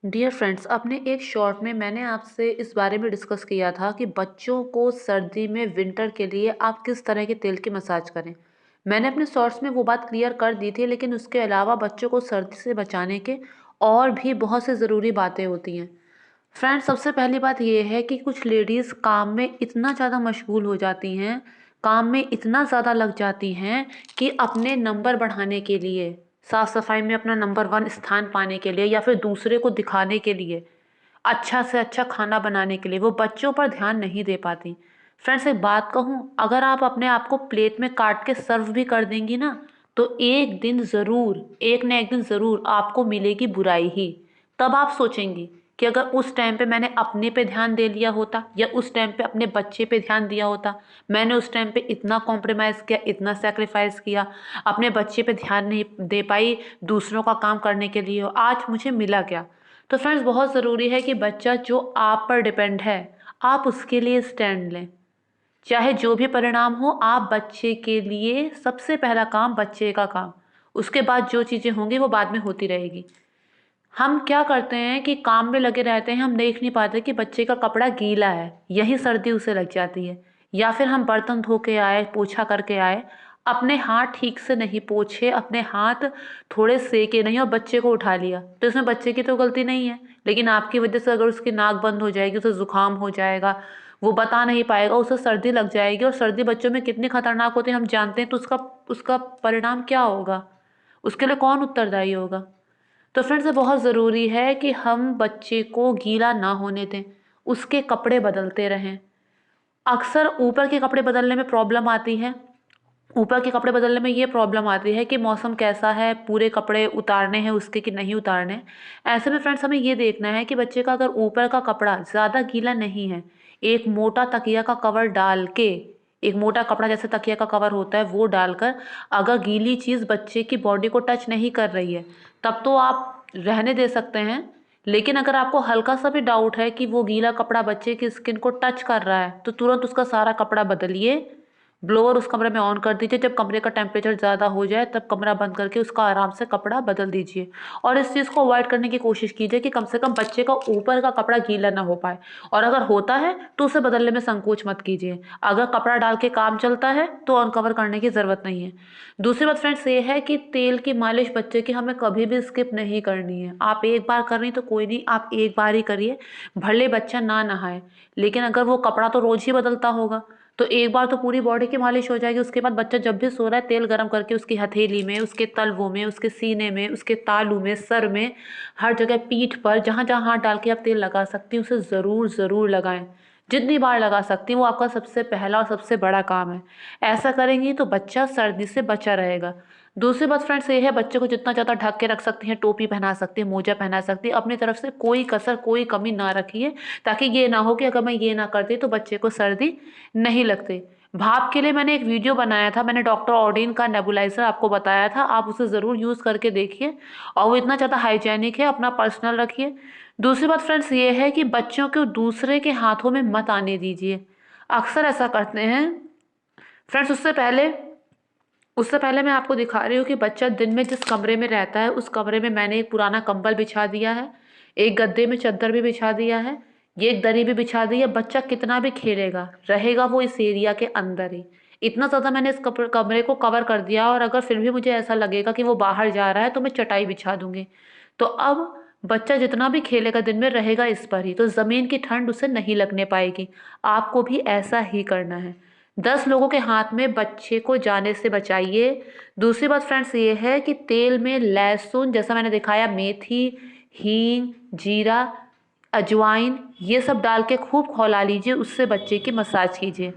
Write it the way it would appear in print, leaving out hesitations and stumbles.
Dear friends, अपने एक short में मैंने आपसे इस बारे में डिस्कस किया था कि बच्चों को सर्दी में विंटर के लिए आप किस तरह के तेल की मसाज करें। मैंने अपने शॉर्ट्स में वो बात क्लियर कर दी थी, लेकिन उसके अलावा बच्चों को सर्दी से बचाने के और भी बहुत से ज़रूरी बातें होती हैं। फ्रेंड्स, सबसे पहली बात ये है कि कुछ लेडीज़ काम में इतना ज़्यादा मशगूल हो जाती हैं, काम में इतना ज़्यादा लग जाती हैं कि अपने नंबर बढ़ाने के लिए, साफ सफाई में अपना नंबर वन स्थान पाने के लिए, या फिर दूसरे को दिखाने के लिए, अच्छा से अच्छा खाना बनाने के लिए वो बच्चों पर ध्यान नहीं दे पाती। फ्रेंड्स, एक बात कहूँ, अगर आप अपने आप को प्लेट में काट के सर्व भी कर देंगी ना, तो एक दिन ज़रूर, एक न एक दिन ज़रूर आपको मिलेगी बुराई ही। तब आप सोचेंगी कि अगर उस टाइम पे मैंने अपने पे ध्यान दे लिया होता, या उस टाइम पे अपने बच्चे पे ध्यान दिया होता। मैंने उस टाइम पे इतना कॉम्प्रोमाइज़ किया, इतना सेक्रीफाइस किया, अपने बच्चे पे ध्यान नहीं दे पाई, दूसरों का काम करने के लिए, आज मुझे मिला क्या। तो फ्रेंड्स, बहुत ज़रूरी है कि बच्चा जो आप पर डिपेंड है, आप उसके लिए स्टैंड लें। चाहे जो भी परिणाम हो, आप बच्चे के लिए सबसे पहला काम बच्चे का काम, उसके बाद जो चीज़ें होंगी वो बाद में होती रहेगी। हम क्या करते हैं कि काम में लगे रहते हैं, हम देख नहीं पाते कि बच्चे का कपड़ा गीला है, यही सर्दी उसे लग जाती है। या फिर हम बर्तन धो के आए, पोछा करके आए, अपने हाथ ठीक से नहीं पोछे, अपने हाथ थोड़े सेके नहीं और बच्चे को उठा लिया, तो इसमें बच्चे की तो गलती नहीं है। लेकिन आपकी वजह से अगर उसकी नाक बंद हो जाएगी, उसे जुकाम हो जाएगा, वो बता नहीं पाएगा, उसे सर्दी लग जाएगी। और सर्दी बच्चों में कितनी खतरनाक होती है हम जानते हैं, तो उसका उसका परिणाम क्या होगा, उसके लिए कौन उत्तरदायी होगा। तो फ्रेंड्स, ये बहुत ज़रूरी है कि हम बच्चे को गीला ना होने दें, उसके कपड़े बदलते रहें। अक्सर ऊपर के कपड़े बदलने में प्रॉब्लम आती है। ऊपर के कपड़े बदलने में ये प्रॉब्लम आती है कि मौसम कैसा है, पूरे कपड़े उतारने हैं उसके कि नहीं उतारने। ऐसे में फ्रेंड्स, हमें ये देखना है कि बच्चे का अगर ऊपर का कपड़ा ज़्यादा गीला नहीं है, एक मोटा तकिया का कवर डाल के, एक मोटा कपड़ा जैसे तकिया का कवर होता है वो डालकर, अगर गीली चीज़ बच्चे की बॉडी को टच नहीं कर रही है, तब तो आप रहने दे सकते हैं। लेकिन अगर आपको हल्का सा भी डाउट है कि वो गीला कपड़ा बच्चे की स्किन को टच कर रहा है, तो तुरंत उसका सारा कपड़ा बदलिए। ब्लोअर उस कमरे में ऑन कर दीजिए, जब कमरे का टेम्परेचर ज़्यादा हो जाए तब कमरा बंद करके उसका आराम से कपड़ा बदल दीजिए। और इस चीज़ को अवॉइड करने की कोशिश कीजिए कि कम से कम बच्चे का ऊपर का कपड़ा गीला ना हो पाए। और अगर होता है तो उसे बदलने में संकोच मत कीजिए। अगर कपड़ा डाल के काम चलता है तो अनकवर करने की ज़रूरत नहीं है। दूसरी बात फ्रेंड्स ये है कि तेल की मालिश बच्चे की हमें कभी भी स्किप नहीं करनी है। आप एक बार कर रही तो कोई नहीं, आप एक बार ही करिए, भले बच्चा ना नहाए। लेकिन अगर वो कपड़ा तो रोज़ ही बदलता होगा, तो एक बार तो पूरी बॉडी की मालिश हो जाएगी। उसके बाद बच्चा जब भी सो रहा है, तेल गरम करके उसकी हथेली में, उसके तलवों में, उसके सीने में, उसके तालू में, सर में, हर जगह पीठ पर, जहाँ जहाँ हाथ डाल के आप तेल लगा सकती हैं उसे ज़रूर ज़रूर लगाएं। जितनी बार लगा सकती हैं, वो आपका सबसे पहला और सबसे बड़ा काम है। ऐसा करेंगी तो बच्चा सर्दी से बचा रहेगा। दूसरी बात फ्रेंड्स ये है, बच्चे को जितना ज़्यादा ढक के रख सकती हैं, टोपी पहना सकती हैं, मोजा पहना सकती हैं, अपनी तरफ से कोई कसर कोई कमी ना रखिए, ताकि ये ना हो कि अगर मैं ये ना करती तो बच्चे को सर्दी नहीं लगती। भाप के लिए मैंने एक वीडियो बनाया था, मैंने डॉक्टर ऑडिन का नेबुलाइजर आपको बताया था, आप उसे ज़रूर यूज़ करके देखिए। और वो इतना ज़्यादा हाइजेनिक है, अपना पर्सनल रखिए। दूसरी बात फ्रेंड्स ये है कि बच्चों को दूसरे के हाथों में मत आने दीजिए। अक्सर ऐसा करते हैं फ्रेंड्स। उससे पहले मैं आपको दिखा रही हूँ कि बच्चा दिन में जिस कमरे में रहता है, उस कमरे में मैंने एक पुराना कंबल बिछा दिया है, एक गद्दे में चादर भी बिछा दिया है, ये एक दरी भी बिछा दी है। बच्चा कितना भी खेलेगा, रहेगा वो इस एरिया के अंदर ही। इतना ज़्यादा मैंने इस कमरे को कवर कर दिया, और अगर फिर भी मुझे ऐसा लगेगा कि वो बाहर जा रहा है तो मैं चटाई बिछा दूंगी। तो अब बच्चा जितना भी खेलेगा दिन में, रहेगा इस पर ही, तो ज़मीन की ठंड उसे नहीं लगने पाएगी। आपको भी ऐसा ही करना है। 10 लोगों के हाथ में बच्चे को जाने से बचाइए। दूसरी बात फ्रेंड्स ये है कि तेल में लहसुन, जैसा मैंने दिखाया, मेथी, हींग, जीरा, अजवाइन, ये सब डाल के खूब खौला लीजिए, उससे बच्चे की मसाज कीजिए।